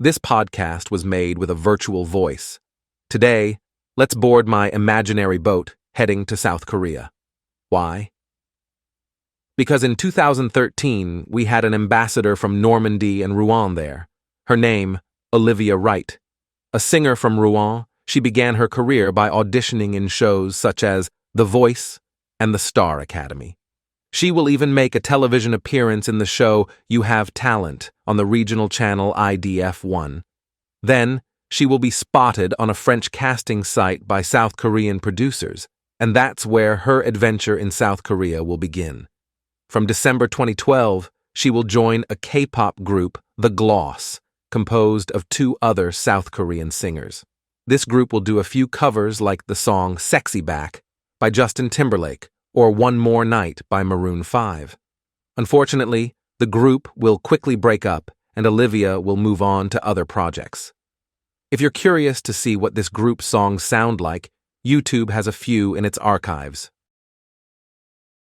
This podcast was made with a virtual voice. Today, let's board my imaginary boat heading to South Korea. Why? Because in 2013, we had an ambassador from Normandy and Rouen there. Her name, Olivia Rite. A singer from Rouen, she began her career by auditioning in shows such as The Voice and the Star Academy. She will even make a television appearance in the show You Have Talent on the regional channel IDF1. Then, she will be spotted on a French casting site by South Korean producers, and that's where her adventure in South Korea will begin. From December 2012, she will join a K-pop group, The Gloss, composed of 2 other South Korean singers. This group will do a few covers like the song Sexyback by Justin Timberlake or One More Night by Maroon 5. Unfortunately, the group will quickly break up and Olivia will move on to other projects. If you're curious to see what this group's songs sound like, YouTube has a few in its archives.